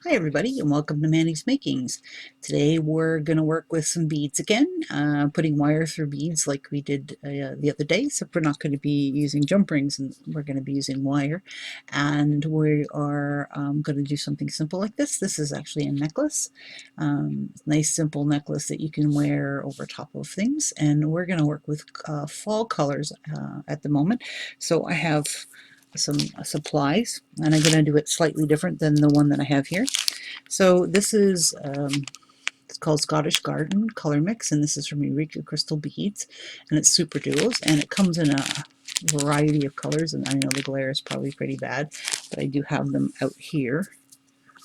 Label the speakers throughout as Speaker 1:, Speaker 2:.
Speaker 1: Hi everybody and welcome to Manny's Makings. Today we're going to work with some beads again, putting wire through beads like we did the other day, except we're not going to be using jump rings and we're going to be using wire. And we are going to do something simple like this. This is actually a necklace, nice simple necklace that you can wear over top of things. And we're going to work with fall colors at the moment. So I have some supplies, and I'm going to do it slightly different than the one that I have here. So this is it's called Scottish Garden Color Mix, and this is from Eureka Crystal Beads, and it's super duos, and it comes in a variety of colors. And I know the glare is probably pretty bad, but I do have them out here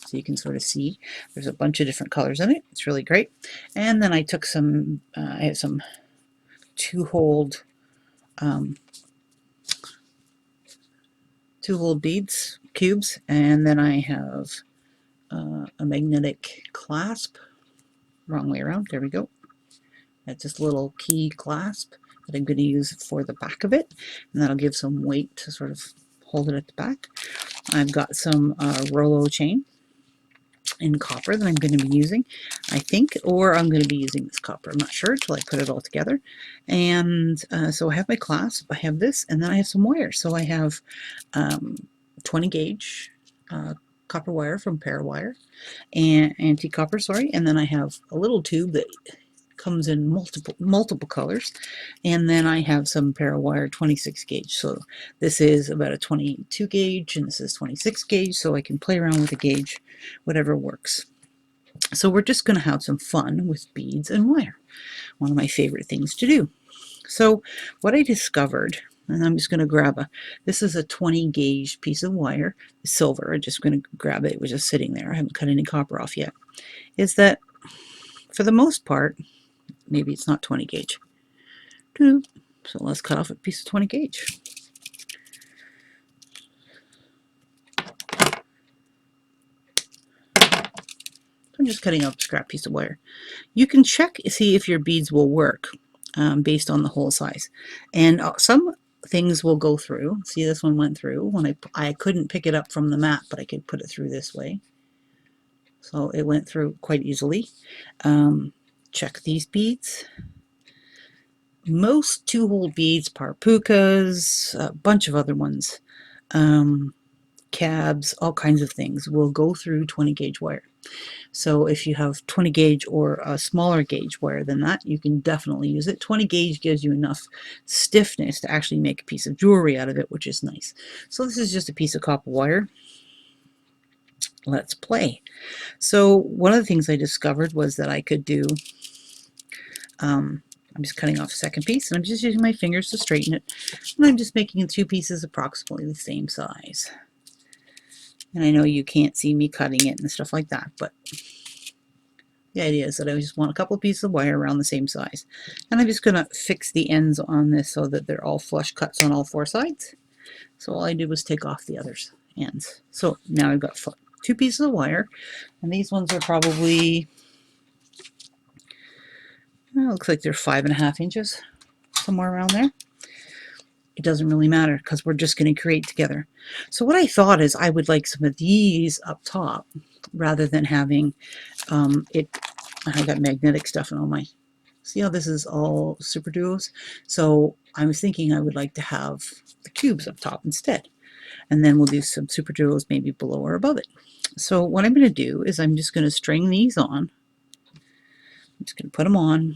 Speaker 1: so you can sort of see. There's a bunch of different colors in it. It's really great. And then I took some I have some two-hole beads cubes, and then I have a magnetic clasp. Wrong way around. There we go. That's just a little key clasp that I'm going to use for the back of it, and that'll give some weight to sort of hold it at the back. I've got some Rolo Chain in copper that I'm going to be using, I think, or I'm going to be using this copper. I'm not sure until I put it all together. And so I have my clasp, I have this, and then I have some wire. So I have 20 gauge copper wire from Parawire, and anti-copper, sorry, and then I have a little tube that comes in multiple colors, and then I have some Parawire 26 gauge. So this is about a 22 gauge and this is 26 gauge, so I can play around with the gauge, whatever works. So we're just going to have some fun with beads and wire, one of my favorite things to do. So what I discovered, and I'm just going to grab this is a 20 gauge piece of wire, silver. I'm just going to grab it. It was just sitting there. I haven't cut any copper off yet. Is that for the most part, maybe it's not 20 gauge. So let's cut off a piece of 20 gauge. I'm just cutting up a scrap piece of wire. You can check, see if your beads will work based on the hole size. And some things will go through. See, this one went through. When I couldn't pick it up from the mat, but I could put it through this way. So it went through quite easily. Check these beads. Most two-hole beads, parpukas, a bunch of other ones, cabs, all kinds of things will go through 20 gauge wire. So if you have 20 gauge or a smaller gauge wire than that, you can definitely use it. 20 gauge gives you enough stiffness to actually make a piece of jewelry out of it, which is nice. So this is just a piece of copper wire. Let's play. So one of the things I discovered was that I could do, I'm just cutting off a second piece, and I'm just using my fingers to straighten it. And I'm just making two pieces approximately the same size. And I know you can't see me cutting it and stuff like that, but the idea is that I just want a couple of pieces of wire around the same size. And I'm just going to fix the ends on this so that they're all flush cuts on all four sides. So all I did was take off the other ends. So now I've got two pieces of wire, and these ones are probably, well, looks like they're 5.5 inches, somewhere around there. It doesn't really matter because we're just going to create together. So what I thought is I would like some of these up top rather than having it. I got magnetic stuff in all my, see how this is all super duos? So I was thinking I would like to have the cubes up top instead. And then we'll do some super duos maybe below or above it. So what I'm going to do is I'm just going to string these on. I'm just going to put them on,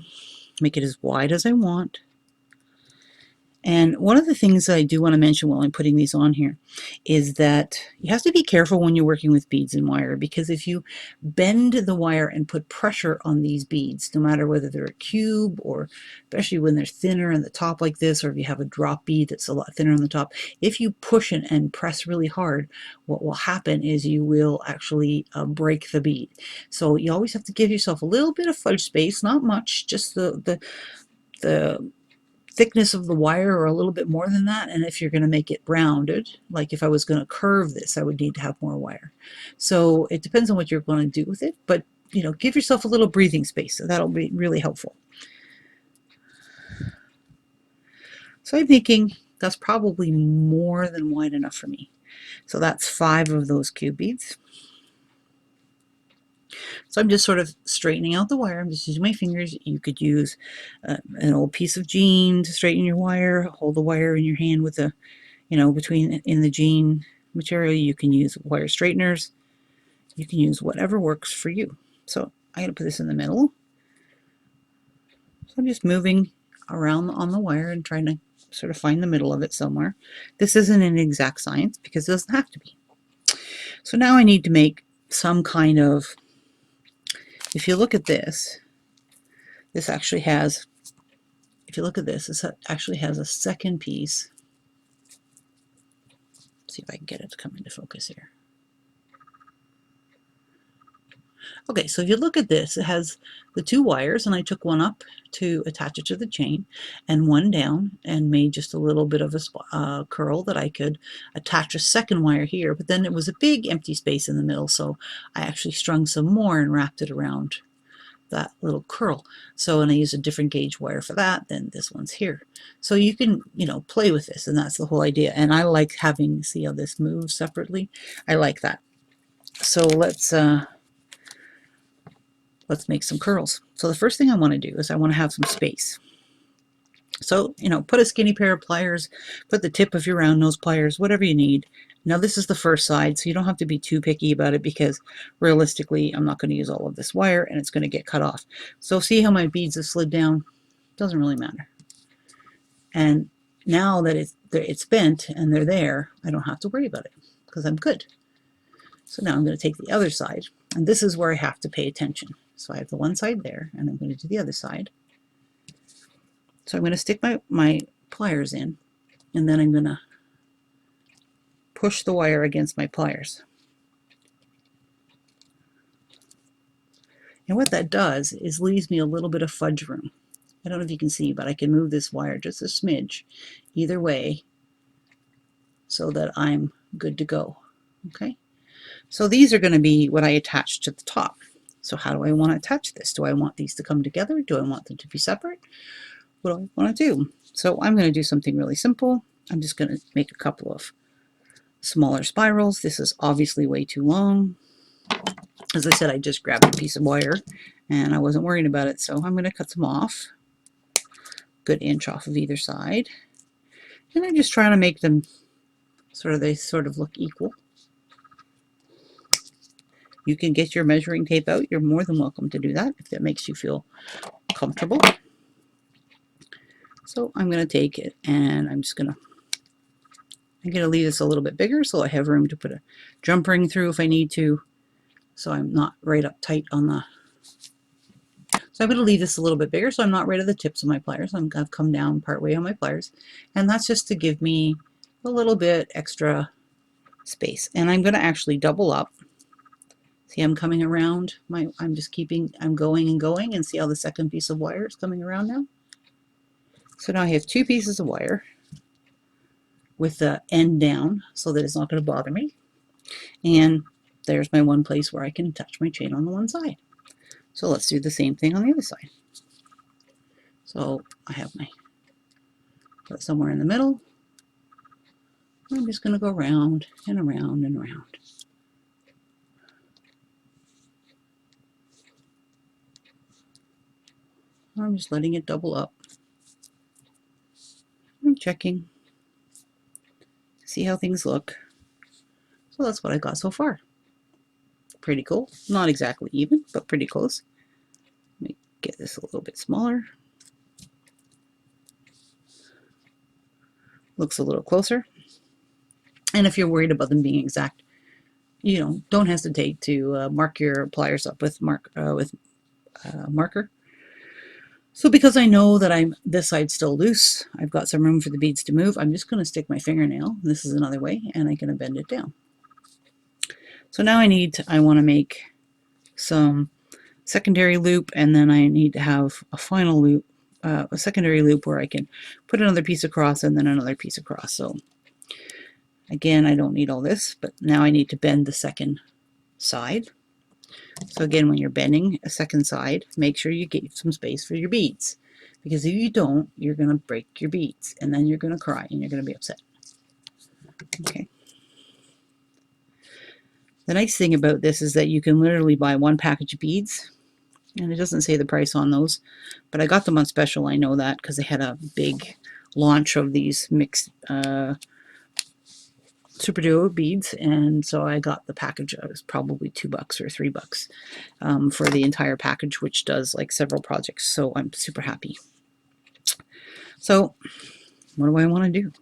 Speaker 1: make it as wide as I want. And one of the things that I do want to mention while I'm putting these on here is that you have to be careful when you're working with beads and wire, because if you bend the wire and put pressure on these beads, no matter whether they're a cube or especially when they're thinner on the top like this, or if you have a drop bead that's a lot thinner on the top, if you push it and press really hard, what will happen is you will actually break the bead. So you always have to give yourself a little bit of fudge space, not much, just the thickness of the wire or a little bit more than that. And if you're going to make it rounded, like if I was going to curve this, I would need to have more wire. So it depends on what you're going to do with it, but you know, give yourself a little breathing space. So that'll be really helpful. So I'm thinking that's probably more than wide enough for me. So that's 5 of those cube beads. So I'm just sort of straightening out the wire. I'm just using my fingers. You could use an old piece of jean to straighten your wire. Hold the wire in your hand with a, between in the jean material. You can use wire straighteners. You can use whatever works for you. So I'm going to put this in the middle. So I'm just moving around on the wire and trying to sort of find the middle of it somewhere. This isn't an exact science because it doesn't have to be. So now I need to make some kind of, if you look at this, this actually has, if you look at this actually has a second piece. Let's see if I can get it to come into focus here. Okay, so if you look at this, it has the two wires, and I took one up to attach it to the chain and one down and made just a little bit of a curl that I could attach a second wire here, but then it was a big empty space in the middle, so I actually strung some more and wrapped it around that little curl. So, and I use a different gauge wire for that than this one's here. So you can, play with this, and that's the whole idea. And I like having, see how this moves separately? I like that. So let's make some curls. So the first thing I want to do is I want to have some space. So, put a skinny pair of pliers, put the tip of your round nose pliers, whatever you need. Now this is the first side, so you don't have to be too picky about it because realistically, I'm not going to use all of this wire and it's going to get cut off. So see how my beads have slid down? Doesn't really matter. And now that it's bent and they're there, I don't have to worry about it because I'm good. So now I'm going to take the other side, and this is where I have to pay attention. So I have the one side there, and I'm going to do the other side. So I'm going to stick my pliers in, and then I'm going to push the wire against my pliers. And what that does is leaves me a little bit of fudge room. I don't know if you can see, but I can move this wire just a smidge either way so that I'm good to go. Okay? So these are going to be what I attach to the top. So how do I want to attach this? Do I want these to come together? Do I want them to be separate? What do I want to do? So I'm going to do something really simple. I'm just going to make a couple of smaller spirals. This is obviously way too long. As I said, I just grabbed a piece of wire and I wasn't worrying about it, so I'm going to cut them off. Good inch off of either side. And I'm just trying to make them they sort of look equal. You can get your measuring tape out. You're more than welcome to do that if that makes you feel comfortable. So I'm going to take it and I'm going to leave this a little bit bigger so I have room to put a jump ring through if I need to. So I'm not right up tight on the... So I'm going to leave this a little bit bigger so I'm not right at the tips of my pliers. I've come down part way on my pliers. And that's just to give me a little bit extra space. And I'm going to actually double up. See, I'm coming around. I'm going and going, and see how the second piece of wire is coming around now? So now I have two pieces of wire with the end down so that it's not going to bother me. And there's my one place where I can attach my chain on the one side. So let's do the same thing on the other side. So I have put somewhere in the middle. I'm just going to go around and around and around. I'm just letting it double up. I'm checking. See how things look. So that's what I got so far. Pretty cool. Not exactly even, but pretty close. Let me get this a little bit smaller. Looks a little closer. And if you're worried about them being exact, don't hesitate to mark your pliers up with marker. So because I know that this side's still loose, I've got some room for the beads to move, I'm just going to stick my fingernail, this is another way, and I'm going to bend it down. So now I want to make some secondary loop, and then I need to have a final loop, a secondary loop where I can put another piece across and then another piece across. So again, I don't need all this, but now I need to bend the second side. So again, when you're bending a second side, make sure you get some space for your beads, because if you don't, you're going to break your beads and then you're going to cry and you're going to be upset. Okay. The nice thing about this is that you can literally buy one package of beads, and it doesn't say the price on those, but I got them on special. I know that because they had a big launch of these mixed superduo beads, and so I got the package. It was probably $2 or $3 for the entire package, which does like several projects, so I'm super happy. So what do I want to do?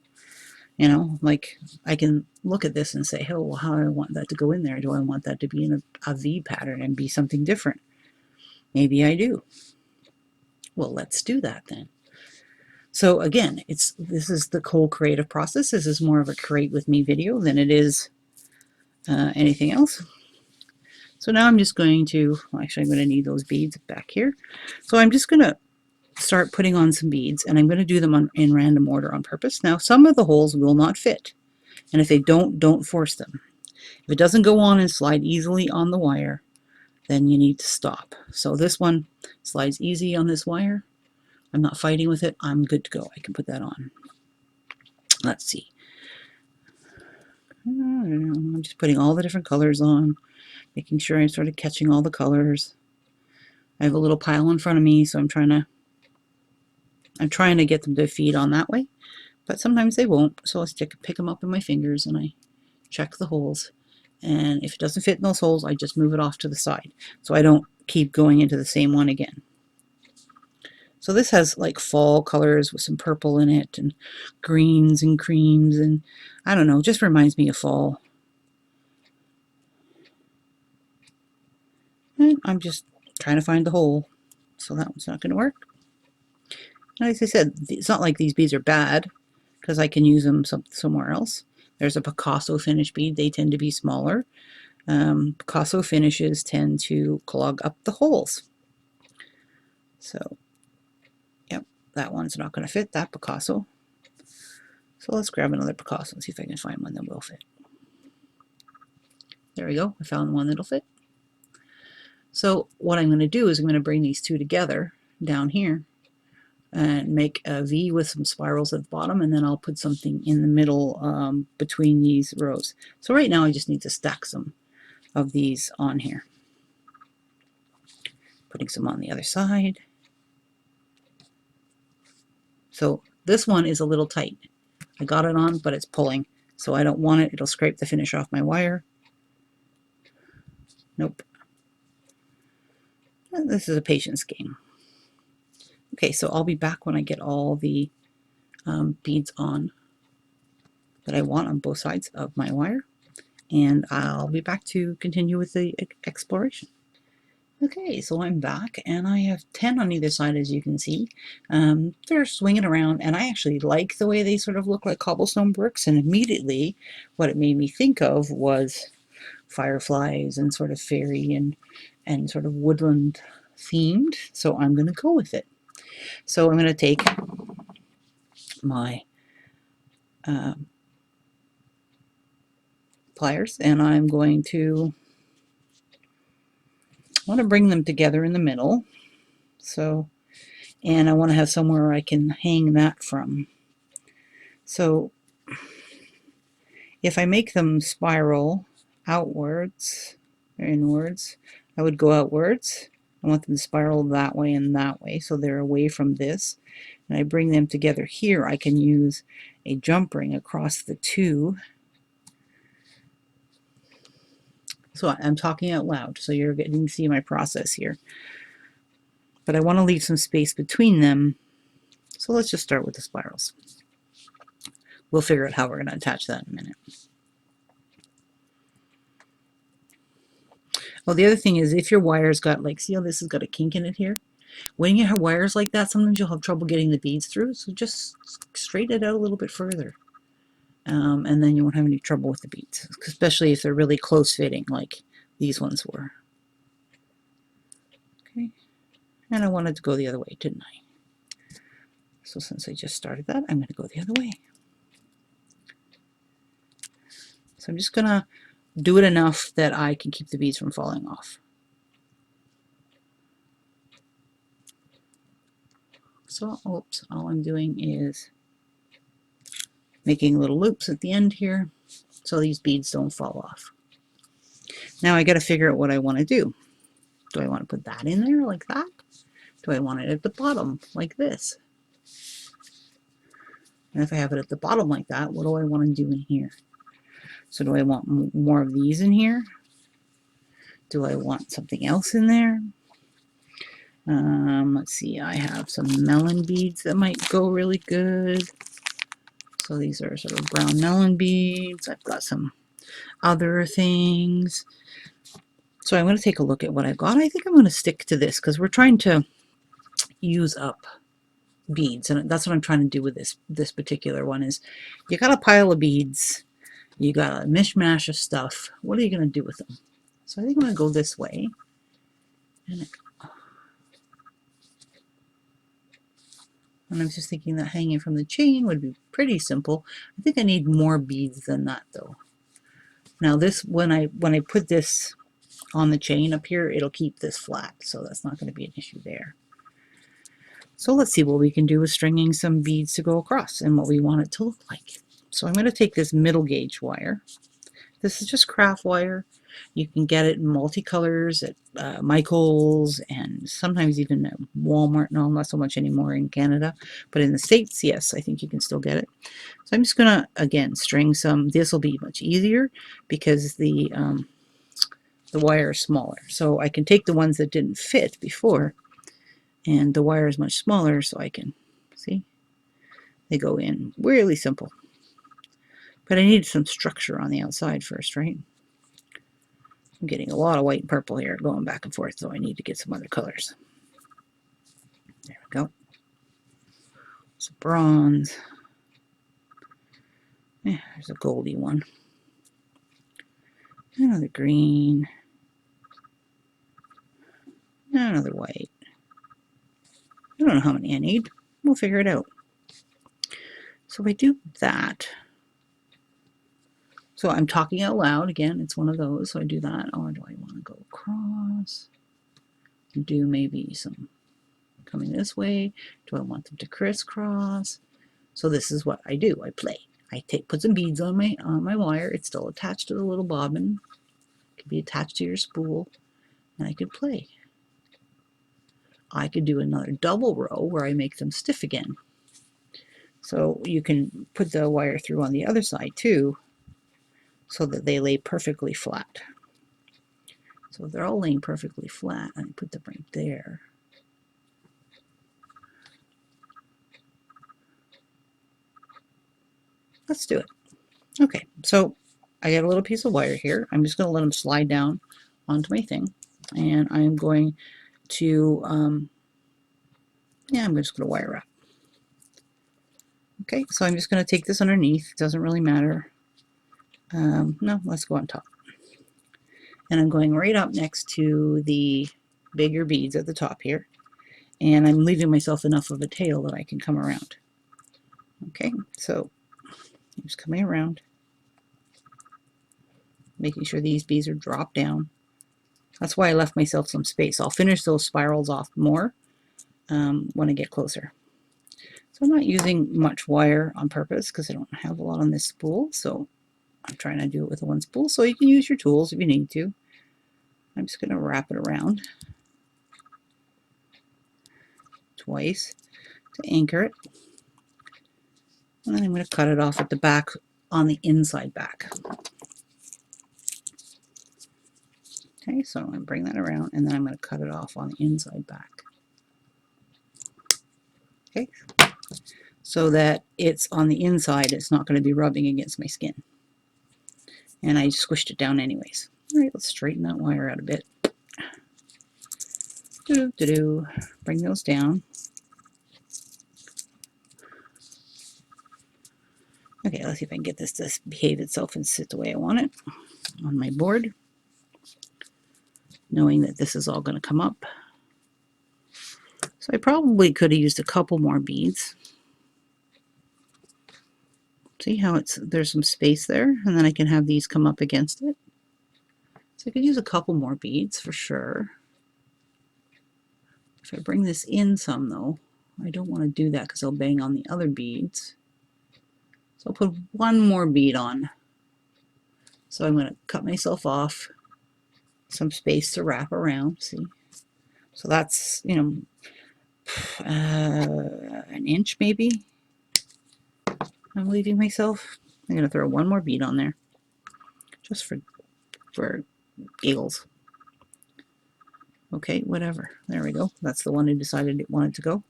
Speaker 1: You know, like I can look at this and say, oh, well, how do I want that to go in there? Do I want that to be in a V pattern and be something different? Maybe I do. Well, let's do that then. So again, this is the whole creative process. This is more of a create with me video than it is anything else. So now I'm just going to, well, actually I'm going to need those beads back here. So I'm just going to start putting on some beads, and I'm going to do them in random order on purpose. Now some of the holes will not fit, and if they don't force them. If it doesn't go on and slide easily on the wire, then you need to stop. So this one slides easy on this wire. I'm not fighting with it. I'm good to go. I can put that on. Let's see. I'm just putting all the different colors on, making sure I'm sort of catching all the colors. I have a little pile in front of me, so I'm trying to get them to feed on that way, but sometimes they won't. So I pick them up in my fingers and I check the holes. And if it doesn't fit in those holes, I just move it off to the side, so I don't keep going into the same one again. So this has like fall colors with some purple in it, and greens and creams, and I don't know, just reminds me of fall. And I'm just trying to find the hole, so that one's not going to work. And as I said, it's not like these beads are bad, because I can use them somewhere else. There's a Picasso finish bead. They tend to be smaller. Picasso finishes tend to clog up the holes. So, yep, that one's not going to fit, that Picasso. So let's grab another Picasso and see if I can find one that will fit. There we go. I found one that'll fit. So what I'm going to do is I'm going to bring these two together down here and make a V with some spirals at the bottom, and then I'll put something in the middle between these rows. So right now I just need to stack some of these on here. Putting some on the other side. So this one is a little tight. I got it on, but it's pulling, so I don't want it. It'll scrape the finish off my wire. Nope. This is a patience game. Okay, so I'll be back when I get all the beads on that I want on both sides of my wire, and I'll be back to continue with the exploration. Okay, so I'm back, and I have 10 on either side, as you can see. They're swinging around, and I actually like the way they sort of look like cobblestone bricks, and immediately what it made me think of was fireflies and sort of fairy and sort of woodland themed, so I'm going to go with it. So I'm going to take my pliers, and I'm going to want to bring them together in the middle. So, and I want to have somewhere I can hang that from. So if I make them spiral outwards or inwards, I would go outwards. I want them to spiral that way and that way, so they're away from this. And I bring them together here. I can use a jump ring across the two. So I'm talking out loud, so you're getting to see my process here. But I want to leave some space between them. So let's just start with the spirals. We'll figure out how we're going to attach that in a minute. Oh, the other thing is, if your wire's got, like, see how this has got a kink in it here? When you have wires like that, sometimes you'll have trouble getting the beads through, so just straighten it out a little bit further. And then you won't have any trouble with the beads, especially if they're really close fitting, like these ones were. Okay, and I wanted to go the other way, didn't I? So since I just started that, I'm going to go the other way. So I'm just going to do it enough that I can keep the beads from falling off. So, oops, all I'm doing is making little loops at the end here so these beads don't fall off. Now I got to figure out what I want to do. Do I want to put that in there like that? Do I want it at the bottom like this? And if I have it at the bottom like that, what do I want to do in here? So do I want more of these in here? Do I want something else in there? Let's see, I have some melon beads that might go really good. So these are sort of brown melon beads. I've got some other things. So I'm going to take a look at what I've got. I think I'm going to stick to this because we're trying to use up beads, and that's what I'm trying to do with this particular one. Is you got a pile of beads, you got a mishmash of stuff. What are you going to do with them? So I think I'm going to go this way. And I'm just thinking that hanging from the chain would be pretty simple. I think I need more beads than that though. Now this, when I put this on the chain up here, it'll keep this flat, so that's not going to be an issue there. So let's see what we can do with stringing some beads to go across and what we want it to look like. So I'm going to take this middle gauge wire. This is just craft wire. You can get it in multicolors at Michael's and sometimes even at Walmart. No, not so much anymore in Canada, but in the States, yes, I think you can still get it. So I'm just going to, again, string some. This will be much easier because the wire is smaller. So I can take the ones that didn't fit before, and the wire is much smaller, so I can, see, they go in really simple. But I need some structure on the outside first, right? I'm getting a lot of white and purple here going back and forth, so I need to get some other colors. There we go. Some bronze. Yeah, there's a goldy one. Another green. Another white. I don't know how many I need. We'll figure it out. So if I do that, so I'm talking out loud again, it's one of those, so I do that. Or do I want to go across? Do maybe some coming this way? Do I want them to crisscross? So this is what I do. I play. I put some beads on my wire. It's still attached to the little bobbin. It can be attached to your spool, and I could play. I could do another double row where I make them stiff again. So you can put the wire through on the other side too, so that they lay perfectly flat. So they're all laying perfectly flat, and I put them right there. Let's do it. Okay, so I got a little piece of wire here. I'm just going to let them slide down onto my thing, and I'm going to, I'm just going to wire up. Okay, so I'm just going to take this underneath. It doesn't really matter. No, let's go on top. And I'm going right up next to the bigger beads at the top here. And I'm leaving myself enough of a tail that I can come around. Okay, so I'm just coming around, making sure these beads are dropped down. That's why I left myself some space. I'll finish those spirals off more when I get closer. So I'm not using much wire on purpose because I don't have a lot on this spool. So I'm trying to do it with one spool. So you can use your tools if you need to. I'm just going to wrap it around twice to anchor it. And then I'm going to cut it off at the back on the inside back. Okay, so I'm going to bring that around, and then I'm going to cut it off on the inside back. Okay, so that it's on the inside, it's not going to be rubbing against my skin. And I squished it down anyways. All right, let's straighten that wire out a bit. Bring those down. Okay, let's see if I can get this to behave itself and sit the way I want it on my board, knowing that this is all going to come up. So I probably could have used a couple more beads. See how there's some space there, and then I can have these come up against it. So I could use a couple more beads for sure. If I bring this in some though, I don't want to do that because I'll bang on the other beads. So I'll put one more bead on. So I'm going to cut myself off some space to wrap around. See? So that's, you know, an inch maybe. I'm leaving myself. I'm going to throw one more bead on there just for giggles. Okay, whatever. There we go. That's the one I decided it wanted to go.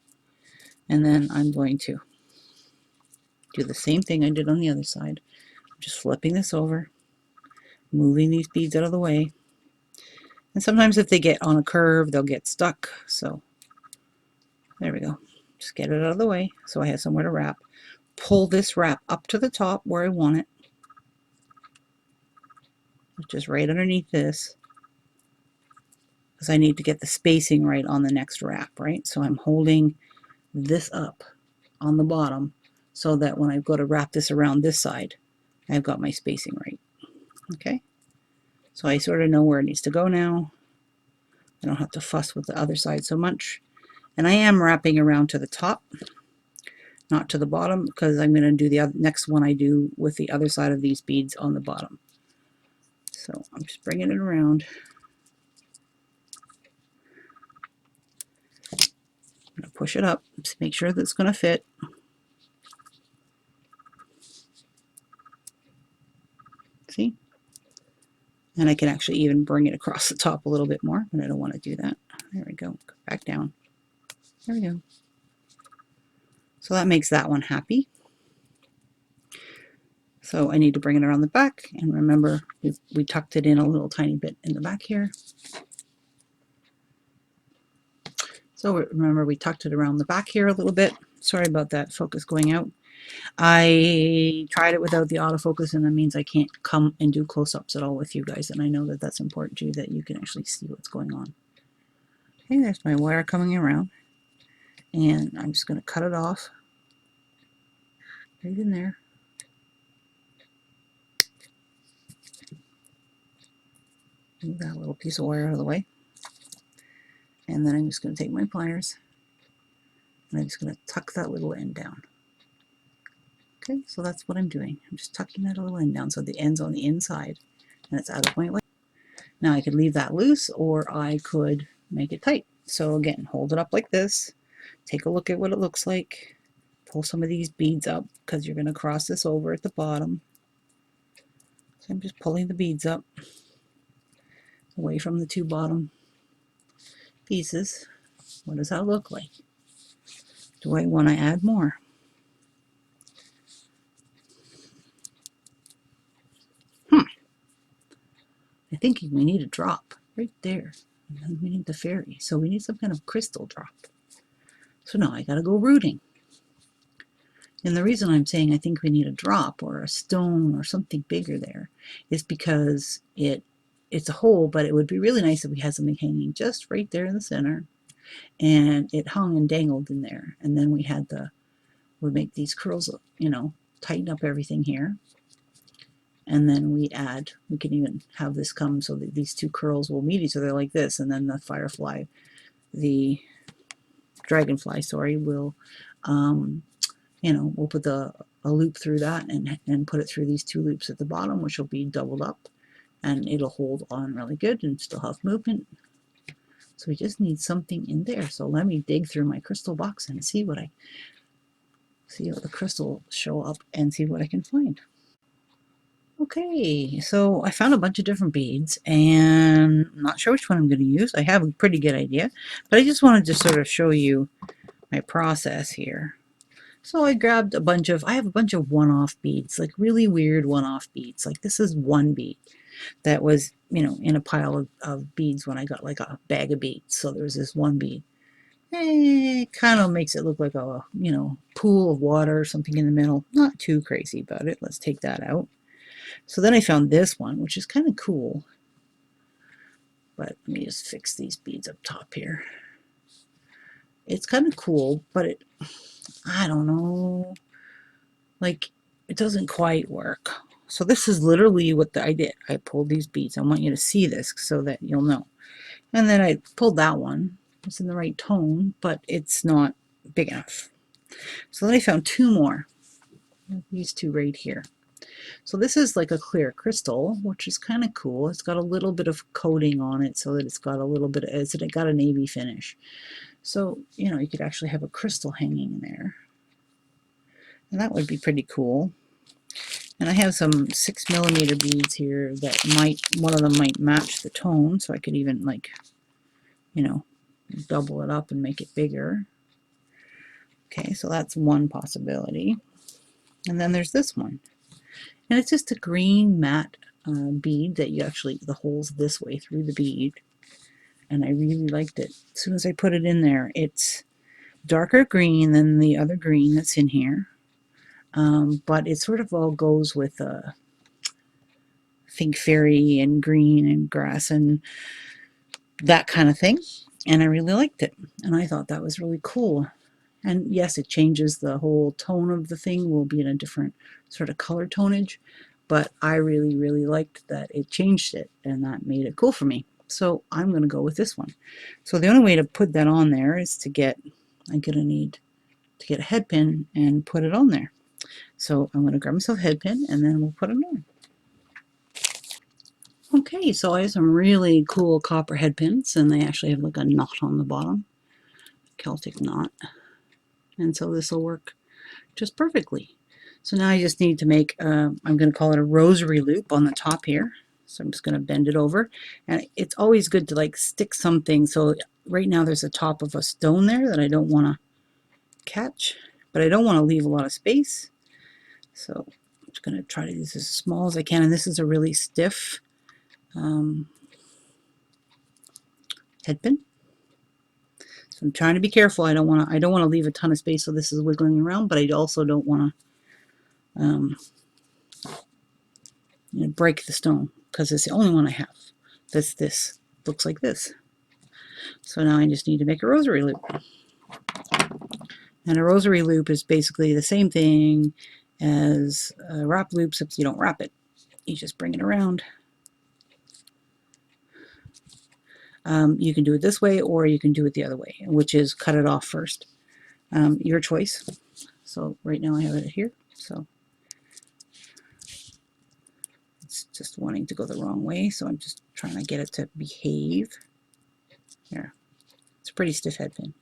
Speaker 1: And then I'm going to do the same thing I did on the other side. I'm just flipping this over, moving these beads out of the way. And sometimes if they get on a curve, they'll get stuck. So there we go. Just get it out of the way so I have somewhere to wrap. Pull this wrap up to the top where I want it. Just right underneath this. Because I need to get the spacing right on the next wrap, right? So I'm holding this up on the bottom so that when I go to wrap this around this side, I've got my spacing right. Okay? So I sort of know where it needs to go now. I don't have to fuss with the other side so much. And I am wrapping around to the top, not to the bottom, because I'm going to do the next one I do with the other side of these beads on the bottom. So I'm just bringing it around. I'm going to push it up to make sure that it's going to fit. See? And I can actually even bring it across the top a little bit more, but I don't want to do that. There we go. Go back down. There we go. So that makes that one happy. So I need to bring it around the back, and remember we tucked it in a little tiny bit in the back here. So remember we tucked it around the back here a little bit. Sorry about that focus going out. I tried it without the autofocus, and that means I can't come and do close-ups at all with you guys, and I know that that's important to you, that you can actually see what's going on. Okay, there's my wire coming around, and I'm just going to cut it off right in there. Move that little piece of wire out of the way. And then I'm just going to take my pliers and I'm just going to tuck that little end down. Okay, so that's what I'm doing. I'm just tucking that little end down so the end's on the inside and it's out of my way. Now I could leave that loose, or I could make it tight. So again, hold it up like this. Take a look at what it looks like. Pull some of these beads up because you're going to cross this over at the bottom. So I'm just pulling the beads up away from the two bottom pieces. What does that look like? Do I want to add more? I think we need a drop right there. And then we need the fairy. So we need some kind of crystal drop. So now I got to go rooting. And the reason I'm saying I think we need a drop or a stone or something bigger there is because it's a hole, but it would be really nice if we had something hanging just right there in the center. And it hung and dangled in there. And then we would make these curls, you know, tighten up everything here. And then we can even have this come so that these two curls will meet each other like this. And then the dragonfly, sorry, will, you know, we'll put a loop through that and put it through these two loops at the bottom, which will be doubled up. And it'll hold on really good and still have movement. So we just need something in there. So let me dig through my crystal box and see what the crystal show up and see what I can find. Okay, so I found a bunch of different beads, and I'm not sure which one I'm going to use. I have a pretty good idea, but I just wanted to sort of show you my process here. So I grabbed I have a bunch of one-off beads, like really weird one-off beads. Like this is one bead that was, you know, in a pile of beads when I got like a bag of beads. So there's this one bead. It kind of makes it look like a, you know, pool of water or something in the middle. Not too crazy about it. Let's take that out. So then I found this one, which is kind of cool. But let me just fix these beads up top here. It's kind of cool, but I don't know, like it doesn't quite work. So this is literally what I did. I pulled these beads. I want you to see this so that you'll know. And then I pulled that one. It's in the right tone, but it's not big enough. So then I found two more. These two right here. So this is like a clear crystal, which is kind of cool. It's got a little bit of coating on it so that it's got a little bit of, it's got a navy finish. So, you know, you could actually have a crystal hanging in there. And that would be pretty cool. And I have some 6mm beads here that might, one of them might match the tone, so I could even, like, you know, double it up and make it bigger. Okay, so that's one possibility. And then there's this one. And it's just a green matte bead that you actually, the hole's this way through the bead. And I really liked it. As soon as I put it in there, it's darker green than the other green that's in here. But it sort of all goes with think fairy and green and grass and that kind of thing. And I really liked it. And I thought that was really cool. And yes, it changes the whole tone of the thing, will be in a different sort of color tonage. But I really, really liked that it changed it, and that made it cool for me. So I'm going to go with this one. So the only way to put that on there is to get, I'm going to need to get a head pin and put it on there. So I'm going to grab myself a head pin and then we'll put it on. Okay, so I have some really cool copper head pins, and they actually have like a knot on the bottom, Celtic knot. And so this will work just perfectly. So now I just need to make, I'm going to call it a rosary loop on the top here. So I'm just going to bend it over. And it's always good to like stick something. So right now there's a top of a stone there that I don't want to catch, but I don't want to leave a lot of space. So I'm just going to try to do this as small as I can. And this is a really stiff head pin. So I'm trying to be careful. I don't want to leave a ton of space so this is wiggling around, but I also don't want to you know, break the stone, because it's the only one I have. This looks like this. So now I just need to make a rosary loop. And a rosary loop is basically the same thing as a wrap loop, except you don't wrap it. You just bring it around. You can do it this way, or you can do it the other way, which is cut it off first. Your choice. So right now I have it here. So it's just wanting to go the wrong way, so I'm just trying to get it to behave. There. It's a pretty stiff head pin.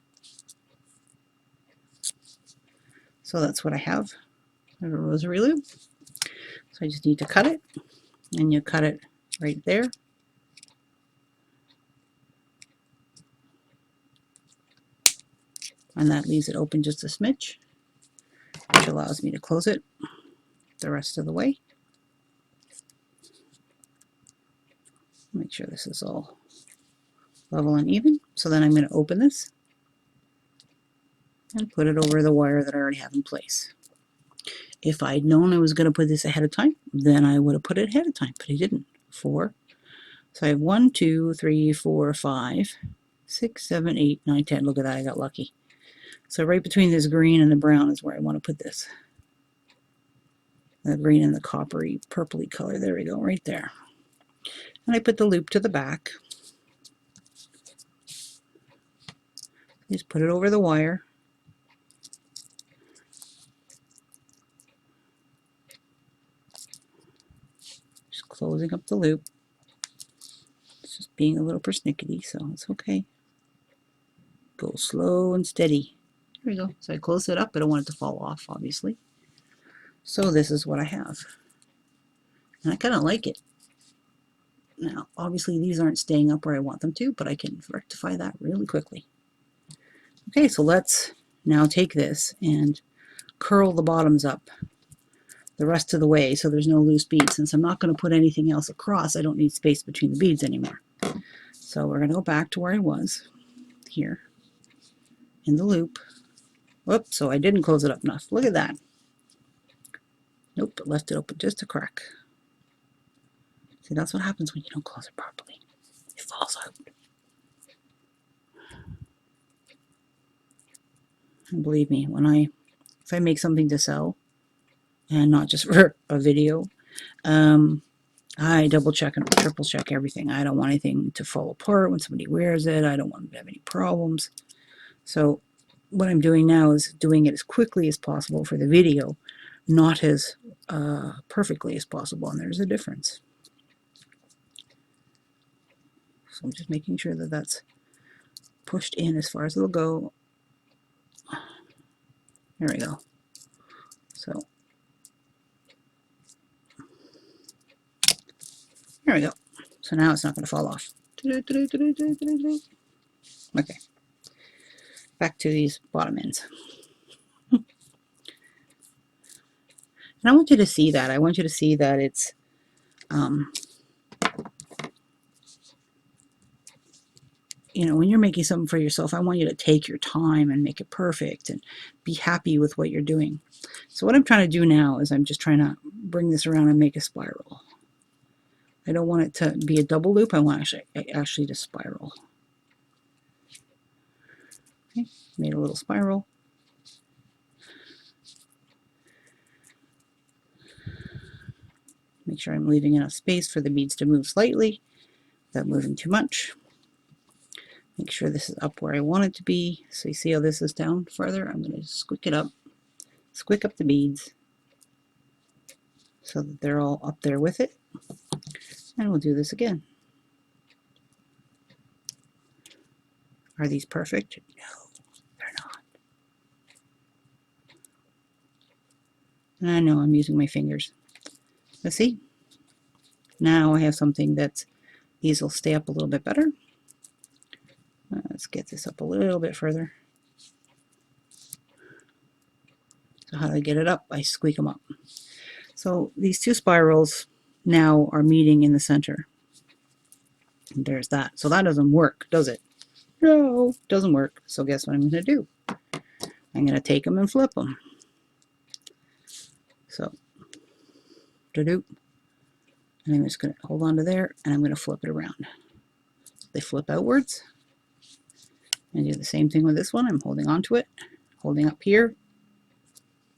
Speaker 1: So that's what I have. I have a rosary loop. So I just need to cut it, and you cut it right there. And that leaves it open just a smidge, which allows me to close it the rest of the way. Make sure this is all level and even. So then I'm going to open this and put it over the wire that I already have in place. If I'd known I was going to put this ahead of time, then I would have put it ahead of time, but I didn't. 4. So I have 1, 2, 3, 4, 5, 6, 7, 8, 9, 10. Look at that, I got lucky. So right between this green and the brown is where I want to put this. The green and the coppery, purpley color. There we go, right there. And I put the loop to the back. Just put it over the wire. Just closing up the loop. It's just being a little persnickety, so it's okay. Go slow and steady. There we go. So I close it up. I don't want it to fall off, obviously. So this is what I have. And I kind of like it. Now, obviously these aren't staying up where I want them to, but I can rectify that really quickly. Okay, so let's now take this and curl the bottoms up the rest of the way so there's no loose beads. Since I'm not going to put anything else across, I don't need space between the beads anymore. So we're going to go back to where I was here in the loop. Whoops, so I didn't close it up enough. Look at that. Nope, it left it open just a crack. See, that's what happens when you don't close it properly. It falls out. And believe me, if I make something to sell, and not just for a video, I double check and triple check everything. I don't want anything to fall apart when somebody wears it. I don't want them to have any problems. So what I'm doing now is doing it as quickly as possible for the video, not as perfectly as possible, and there's a difference. So I'm just making sure that that's pushed in as far as it'll go. There we go. So there we go. So now it's not going to fall off. Okay. Back to these bottom ends. And I want you to see that. I want you to see that it's you know, when you're making something for yourself, I want you to take your time and make it perfect and be happy with what you're doing. So what I'm trying to do now is I'm just trying to bring this around and make a spiral. I don't want it to be a double loop. I want actually to spiral. Okay, made a little spiral. Make sure I'm leaving enough space for the beads to move slightly without moving too much. Make sure this is up where I want it to be. So you see how this is down further? I'm going to squick it up. Squick up the beads so that they're all up there with it. And we'll do this again. Are these perfect? No, they're not. I know I'm using my fingers. Let's see. Now I have something that's, these will stay up a little bit better. Let's get this up a little bit further. So how do I get it up? I squeak them up. So these two spirals now are meeting in the center. And there's that. So that doesn't work, does it? No, doesn't work. So guess what I'm going to do? I'm going to take them and flip them. So, and I'm just going to hold on to there, and I'm going to flip it around. They flip outwards. And do the same thing with this one. I'm holding on to it, holding up here,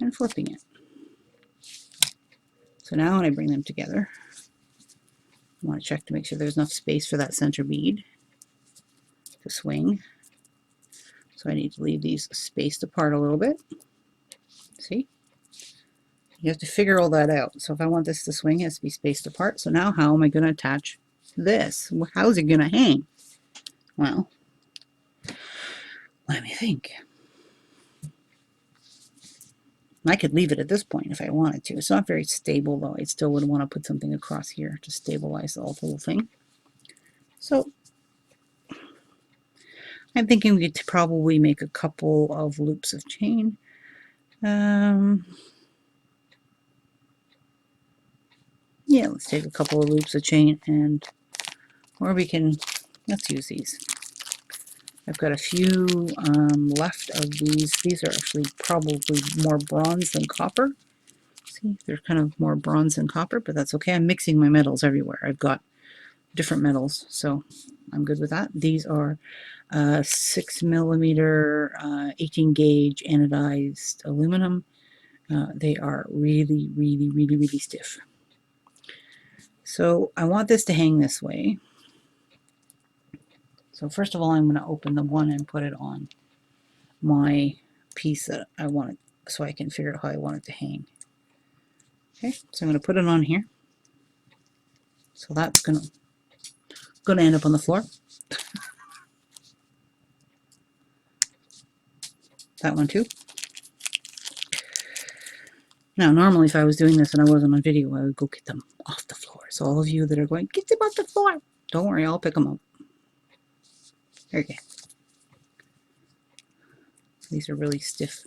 Speaker 1: and flipping it. So now when I bring them together, I want to check to make sure there's enough space for that center bead to swing. So I need to leave these spaced apart a little bit. See? You have to figure all that out. So if I want this to swing, it has to be spaced apart. So now how am I going to attach this? How's it going to hang? Well, let me think. I could leave it at this point if I wanted to. It's not very stable, though. I still would want to put something across here to stabilize the whole thing. So I'm thinking we could probably make a couple of loops of chain. Yeah, let's take a couple of loops of chain, and or we can, let's use these. I've got a few left of these. These are actually probably more bronze than copper. See, they're kind of more bronze than copper, but that's okay. I'm mixing my metals everywhere. I've got different metals, so I'm good with that. These are 6mm 18 gauge anodized aluminum. They are really, really, really, really stiff. So I want this to hang this way. So first of all, I'm going to open the one and put it on my piece that I want it, so I can figure out how I want it to hang. Okay, so I'm going to put it on here. So that's going to end up on the floor. That one too. Now, normally if I was doing this and I wasn't on video, I would go get them off the floor. So all of you that are going, get them off the floor, don't worry, I'll pick them up. There you go. These are really stiff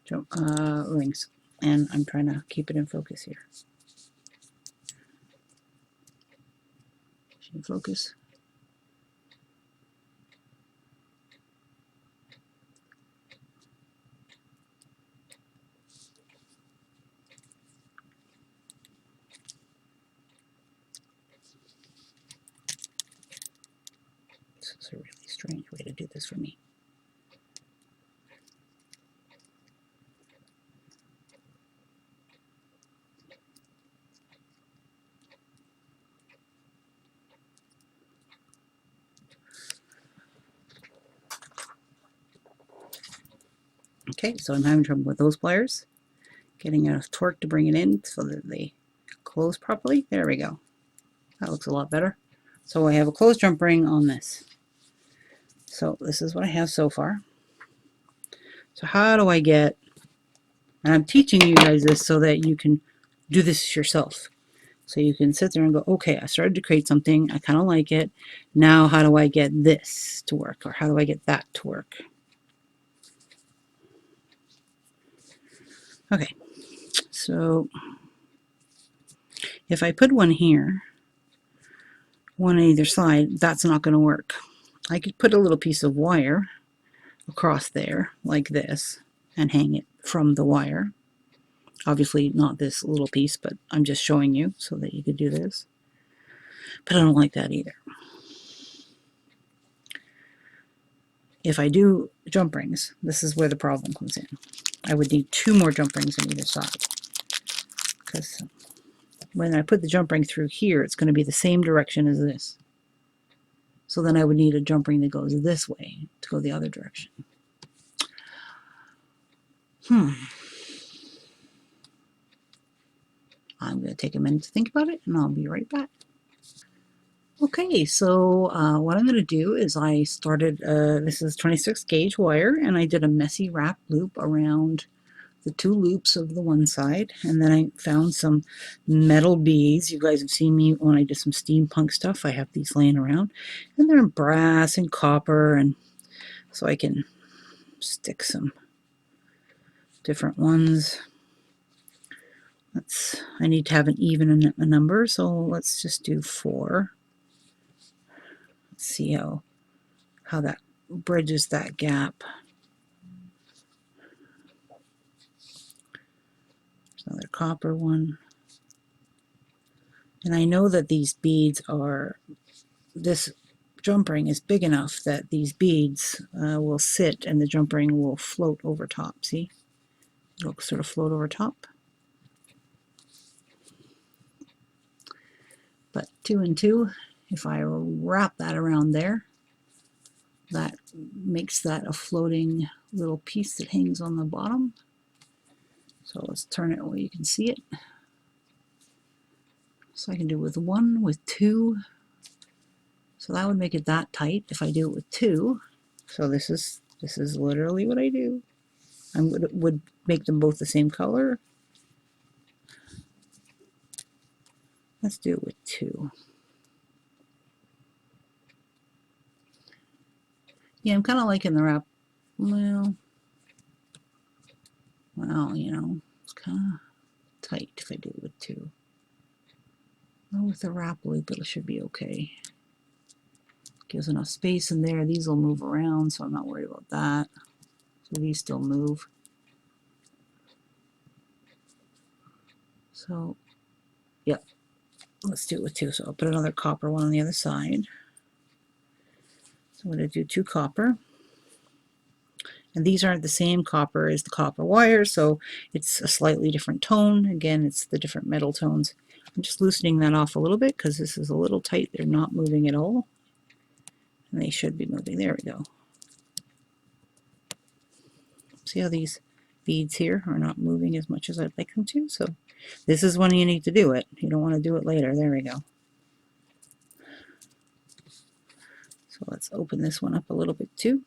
Speaker 1: rings, and I'm trying to keep it in focus here. In focus. This is a really strange way to do this for me. Okay, so I'm having trouble with those pliers. Getting enough torque to bring it in so that they close properly. There we go. That looks a lot better. So I have a closed jump ring on this. So this is what I have so far. So how do I get, and I'm teaching you guys this so that you can do this yourself. So you can sit there and go, okay, I started to create something. I kind of like it. Now how do I get this to work? Or how do I get that to work? Okay, so if I put one here, one on either side, that's not going to work. I could put a little piece of wire across there like this and hang it from the wire. Obviously not this little piece, but I'm just showing you so that you could do this. But I don't like that either. If I do jump rings, this is where the problem comes in. I would need 2 more jump rings on either side. Because when I put the jump ring through here, it's going to be the same direction as this. So then I would need a jump ring that goes this way to go the other direction. I'm going to take a minute to think about it, and I'll be right back. Okay, so what I'm going to do is I started, this is 26 gauge wire, and I did a messy wrap loop around the 2 loops of the one side, and then I found some metal beads. You guys have seen me when I did some steampunk stuff. I have these laying around, and they're in brass and copper, and so I can stick some different ones. I need to have an even a number, so let's just do 4. Let's see how that bridges that gap. There's another copper one. And I know that these beads are, this jump ring is big enough that these beads will sit and the jump ring will float over top. See? It'll sort of float over top. But 2 and 2, if I wrap that around there, that makes that a floating little piece that hangs on the bottom. So let's turn it where you can see it. So I can do it with 1, with 2. So that would make it that tight if I do it with 2. So this is literally what I do. I would make them both the same color. Let's do it with 2. Yeah, I'm kind of liking the wrap. Well, you know, it's kind of tight if I do it with 2. Well, with the wrap loop, it should be okay. Gives enough space in there. These will move around, so I'm not worried about that. So these still move. So, yep. Let's do it with 2. So I'll put another copper one on the other side. So I'm going to do 2 copper. And these aren't the same copper as the copper wire, so it's a slightly different tone. Again, it's the different metal tones. I'm just loosening that off a little bit because this is a little tight. They're not moving at all. And they should be moving. There we go. See how these beads here are not moving as much as I'd like them to? So this is when you need to do it. You don't want to do it later. There we go. So let's open this one up a little bit too,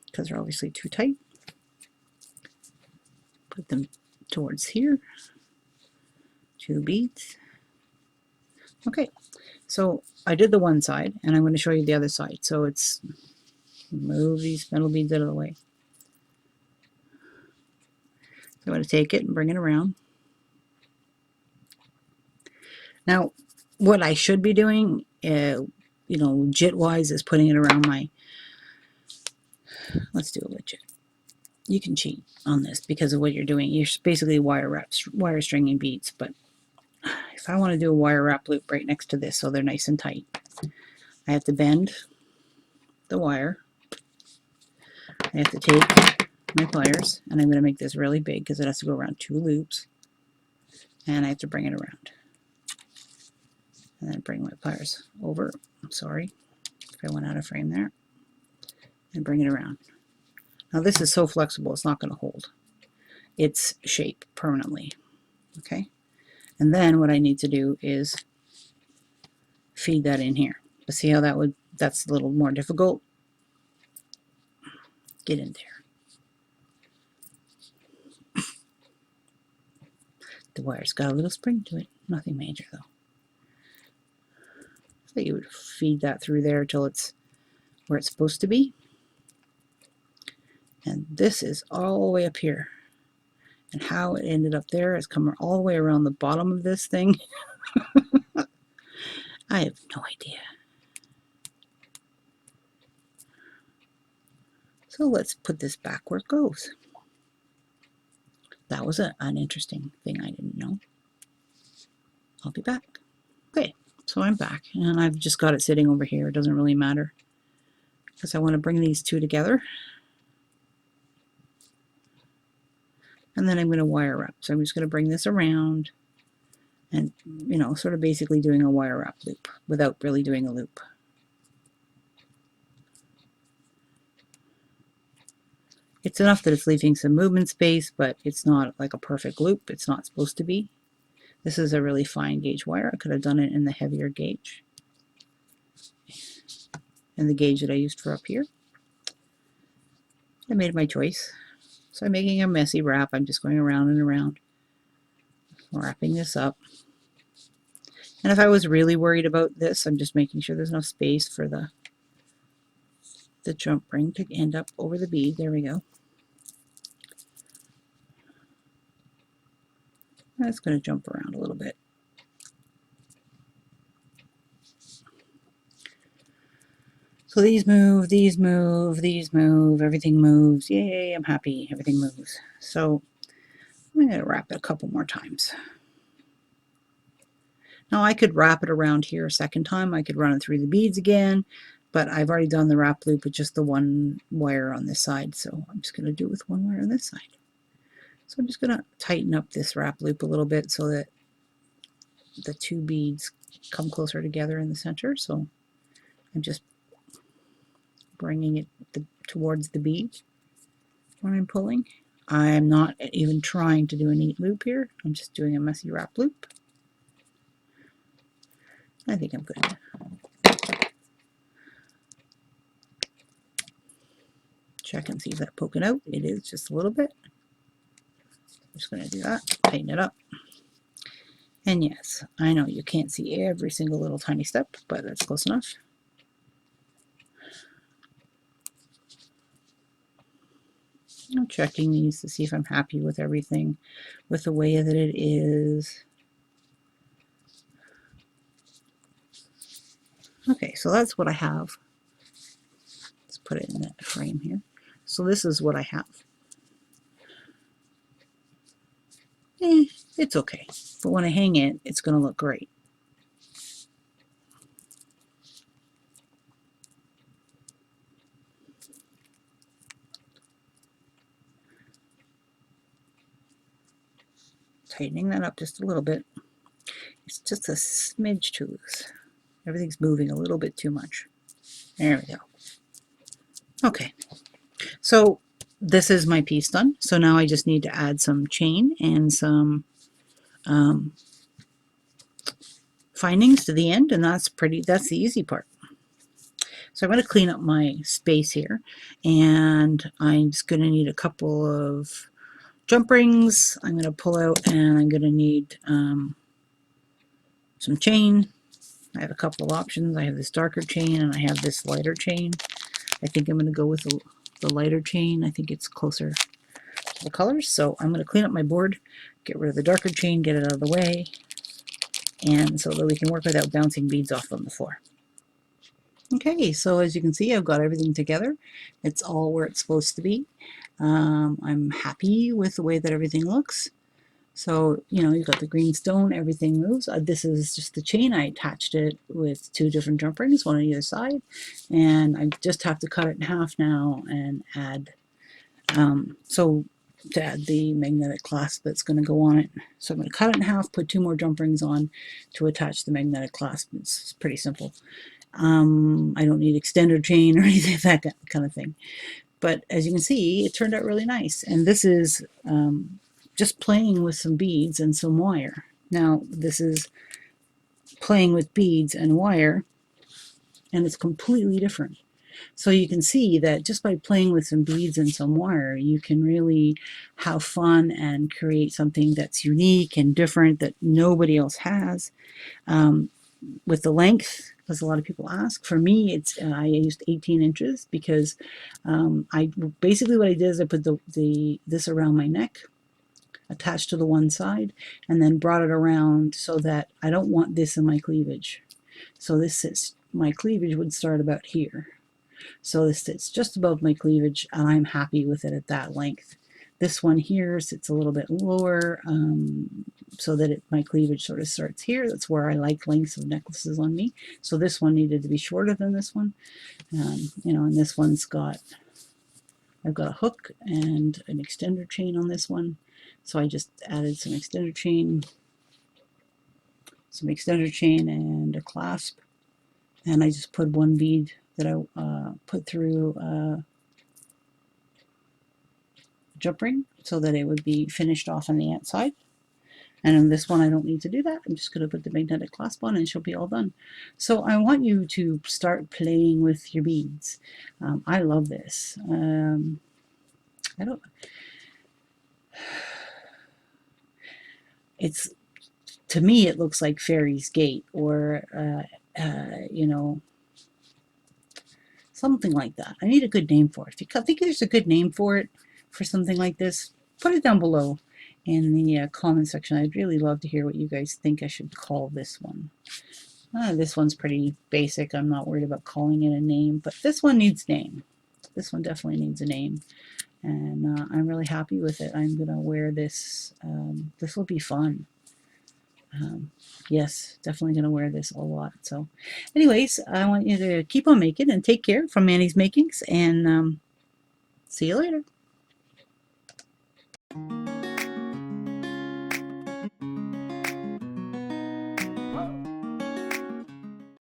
Speaker 1: because they're obviously too tight. Put them towards here. 2 beads. Okay, so I did the one side, and I'm going to show you the other side. So it's move these metal beads out of the way. So I'm going to take it and bring it around. Now, what I should be doing, you know, legit-wise, is putting it around my. Let's do a legit. You can cheat on this because of what you're doing. You're basically wire stringing beads, but if I want to do a wire wrap loop right next to this so they're nice and tight, I have to bend the wire. I have to take my pliers, and I'm going to make this really big because it has to go around 2 loops, and I have to bring it around. And then bring my pliers over. I'm sorry if I went out of frame there. And bring it around. Now this is so flexible, it's not going to hold. its shape permanently. Okay, and then what I need to do is feed that in here. But see how that's a little more difficult? Get in there. The wire's got a little spring to it. Nothing major though. So you would feed that through there till it's where it's supposed to be. And this is all the way up here. And how it ended up there is coming all the way around the bottom of this thing. I have no idea. So let's put this back where it goes. That was an interesting thing I didn't know. I'll be back. Okay, so I'm back and I've just got it sitting over here. It doesn't really matter because I want to bring these two together. And then I'm going to wire wrap. So I'm just going to bring this around and, you know, sort of basically doing a wire wrap loop without really doing a loop. It's enough that it's leaving some movement space, but it's not like a perfect loop. It's not supposed to be. This is a really fine gauge wire. I could have done it in the heavier gauge. And the gauge that I used for up here. I made my choice. So I'm making a messy wrap. I'm just going around and around, wrapping this up. And if I was really worried about this, I'm just making sure there's enough space for the jump ring to end up over the bead. There we go. That's going to jump around a little bit. So these move, these move, these move, everything moves. Yay, I'm happy, everything moves. So I'm going to wrap it a couple more times. Now I could wrap it around here a second time. I could run it through the beads again, but I've already done the wrap loop with just the one wire on this side. So I'm just going to do it with one wire on this side. So I'm just going to tighten up this wrap loop a little bit so that the two beads come closer together in the center. So I'm just bringing it towards the bead when I'm pulling. I'm not even trying to do a neat loop here. I'm just doing a messy wrap loop. I think I'm good. Check and see if that's poking out. It is just a little bit. I'm just going to do that, tighten it up. And yes, I know you can't see every single little tiny step, but that's close enough. I'm checking these to see if I'm happy with everything, with the way that it is. Okay, so that's what I have. Let's put it in that frame here. So this is what I have. It's okay, but when I hang it, it's going to look great. Tightening that up just a little bit. It's just a smidge too loose. Everything's moving a little bit too much. There we go. Okay, so this is my piece done. So now I just need to add some chain and some findings to the end, and that's the easy part. So I'm going to clean up my space here, and I'm just going to need a couple of jump rings. I'm going to pull out, and I'm going to need some chain. I have a couple of options. I have this darker chain and I have this lighter chain. I think I'm going to go with the lighter chain. I think it's closer to the colors. So I'm going to clean up my board, get rid of the darker chain, get it out of the way, and so that we can work without bouncing beads off on the floor. Okay, so as you can see, I've got everything together. It's all where it's supposed to be. I'm happy with the way that everything looks. So, you know, you've got the green stone, everything moves. This is just the chain. I attached it with two different jump rings, one on either side. And I just have to cut it in half now and add, to add the magnetic clasp that's going to go on it. So I'm going to cut it in half, put two more jump rings on to attach the magnetic clasp. It's pretty simple. I don't need extender chain or anything, that kind of thing. But as you can see, it turned out really nice. And this is just playing with some beads and some wire. Now this is playing with beads and wire, and it's completely different. So you can see that just by playing with some beads and some wire, you can really have fun and create something that's unique and different that nobody else has. With the length, because a lot of people ask, for me, it's I used 18 inches because I basically what I did is I put this around my neck, attached to the one side, and then brought it around so that I don't want this in my cleavage. So this sits, my cleavage would start about here. So this sits just above my cleavage, and I'm happy with it at that length. This one here sits a little bit lower, so that my cleavage sort of starts here. That's where I like lengths of necklaces on me. So this one needed to be shorter than this one. You know, and this one's got, I've got a hook and an extender chain on this one. So I just added some extender chain and a clasp. And I just put one bead that I put through a jump ring so that it would be finished off on the outside. And on this one, I don't need to do that. I'm just going to put the magnetic clasp on and she'll be all done. So I want you to start playing with your beads. I love this. I don't... It's, to me, it looks like Fairy's Gate or, you know, something like that. I need a good name for it. If you think there's a good name for it, for something like this, put it down below in the comment section. I'd really love to hear what you guys think I should call this one. This one's pretty basic. I'm not worried about calling it a name, but this one needs a name. This one definitely needs a name. And I'm really happy with it. I'm going to wear this. This will be fun. Yes, definitely going to wear this a lot. So anyways, I want you to keep on making and take care from Manny's Makings, and see you later.